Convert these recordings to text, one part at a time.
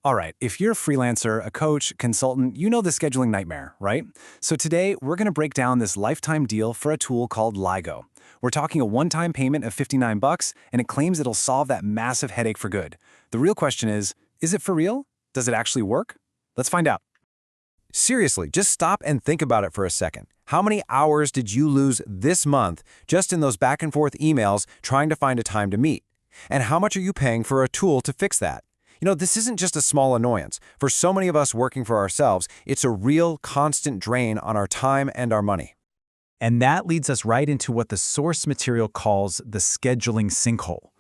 All right, if you're a freelancer, a coach, consultant, you know the scheduling nightmare, right? So today, we're going to break down this lifetime deal for a tool called LiGo. We're talking a one-time payment of $59, and it claims it'll solve that massive headache for good. The real question is it for real? Does it actually work? Let's find out. Seriously, just stop and think about it for a second. How many hours did you lose this month just in those back and forth emails trying to find a time to meet? And how much are you paying for a tool to fix that? This isn't just a small annoyance. For so many of us working for ourselves, it's a real constant drain on our time and our money. And that leads us right into what the source material calls the scheduling sinkhole.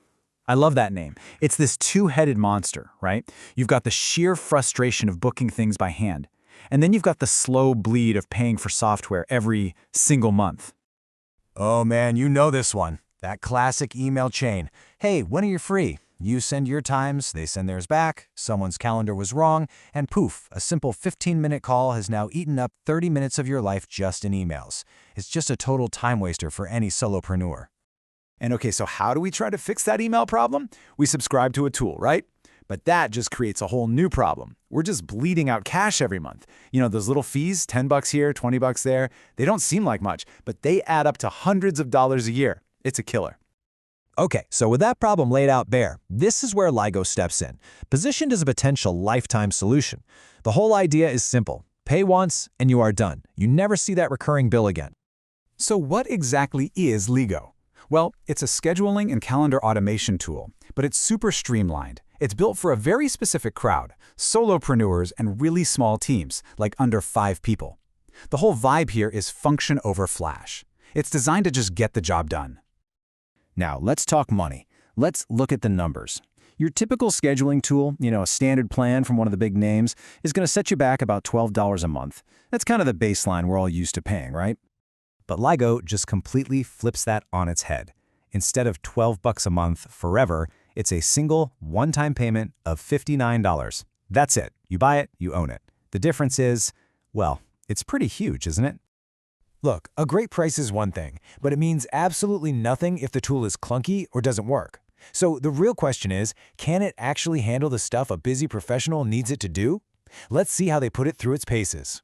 I love that name. It's this two-headed monster, right? You've got the sheer frustration of booking things by hand, and then you've got the slow bleed of paying for software every single month. Oh man, you know this one. That classic email chain. Hey, when are you free? You send your times, they send theirs back, someone's calendar was wrong, and poof, a simple 15-minute call has now eaten up 30 minutes of your life just in emails. It's just a total time waster for any solopreneur. And okay, so how do we try to fix that email problem? We subscribe to a tool, right? But that just creates a whole new problem. We're just bleeding out cash every month. Those little fees, $10 here, $20 there, they don't seem like much, but they add up to hundreds of dollars a year. It's a killer. Okay, so with that problem laid out bare, this is where LiGo steps in, positioned as a potential lifetime solution. The whole idea is simple. Pay once, and you are done. You never see that recurring bill again. So what exactly is LiGo? Well, it's a scheduling and calendar automation tool, but it's super streamlined. It's built for a very specific crowd, solopreneurs and really small teams, like under 5 people. The whole vibe here is function over flash. It's designed to just get the job done. Now, let's talk money. Let's look at the numbers. Your typical scheduling tool, a standard plan from one of the big names, is going to set you back about $12 a month. That's kind of the baseline we're all used to paying, right? But LiGo just completely flips that on its head. Instead of $12 a month forever, it's a single, one-time payment of $59. That's it. You buy it, you own it. The difference is, well, it's pretty huge, isn't it? Look, a great price is one thing, but it means absolutely nothing if the tool is clunky or doesn't work. So the real question is, can it actually handle the stuff a busy professional needs it to do? Let's see how they put it through its paces.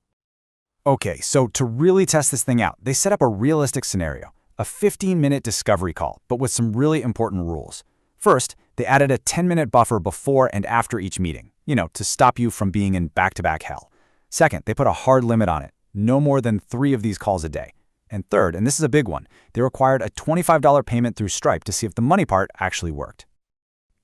Okay, so to really test this thing out, they set up a realistic scenario, a 15-minute discovery call, but with some really important rules. First, they added a 10-minute buffer before and after each meeting, to stop you from being in back-to-back hell. Second, they put a hard limit on it. No more than 3 of these calls a day. And third, and this is a big one, they required a $25 payment through Stripe to see if the money part actually worked.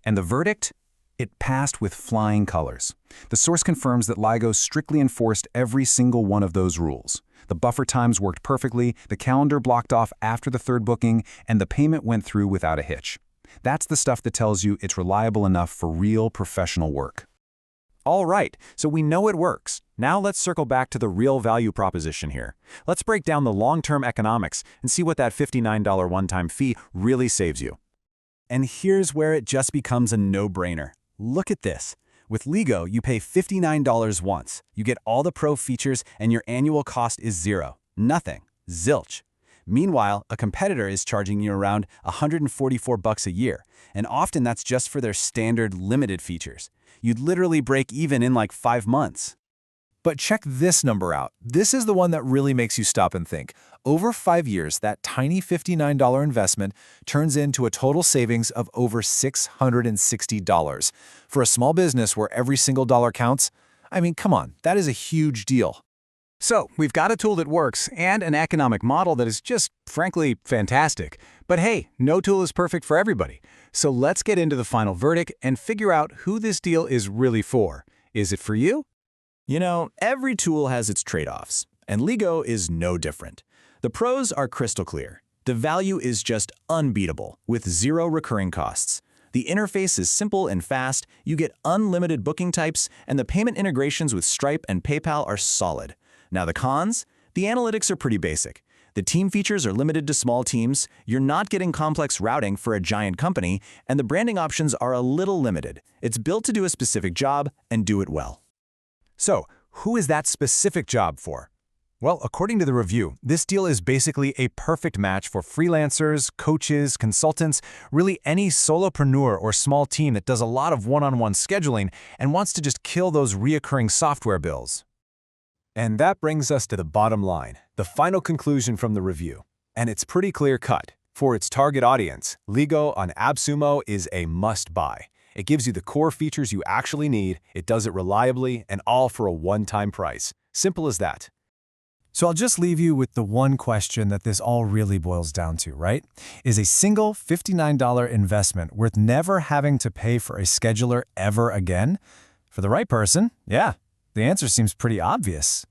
And the verdict? It passed with flying colors. The source confirms that LiGo strictly enforced every single one of those rules. The buffer times worked perfectly, the calendar blocked off after the 3rd booking, and the payment went through without a hitch. That's the stuff that tells you it's reliable enough for real professional work. All right, so we know it works. Now let's circle back to the real value proposition here. Let's break down the long-term economics and see what that $59 one-time fee really saves you. And here's where it just becomes a no-brainer. Look at this. With LiGo, you pay $59 once. You get all the pro features and your annual cost is zero. Nothing. Zilch. Meanwhile, a competitor is charging you around $144 a year, and often that's just for their standard limited features. You'd literally break even in like 5 months. But check this number out. This is the one that really makes you stop and think. Over 5 years, that tiny $59 investment turns into a total savings of over $660. For a small business where every single dollar counts, come on, that is a huge deal. So, we've got a tool that works and an economic model that is just, frankly, fantastic. But hey, no tool is perfect for everybody. So let's get into the final verdict and figure out who this deal is really for. Is it for you? Every tool has its trade-offs, and LiGo is no different. The pros are crystal clear. The value is just unbeatable, with 0 recurring costs. The interface is simple and fast, you get unlimited booking types, and the payment integrations with Stripe and PayPal are solid. Now the cons? The analytics are pretty basic. The team features are limited to small teams, you're not getting complex routing for a giant company, and the branding options are a little limited. It's built to do a specific job and do it well. So, who is that specific job for? Well, according to the review, this deal is basically a perfect match for freelancers, coaches, consultants, really any solopreneur or small team that does a lot of one-on-one scheduling and wants to just kill those reoccurring software bills. And that brings us to the bottom line, the final conclusion from the review. And it's pretty clear-cut. For its target audience, LiGo on AppSumo is a must-buy. It gives you the core features you actually need, it does it reliably, and all for a one-time price. Simple as that. So I'll just leave you with the one question that this all really boils down to, right? Is a single $59 investment worth never having to pay for a scheduler ever again? For the right person, yeah, the answer seems pretty obvious.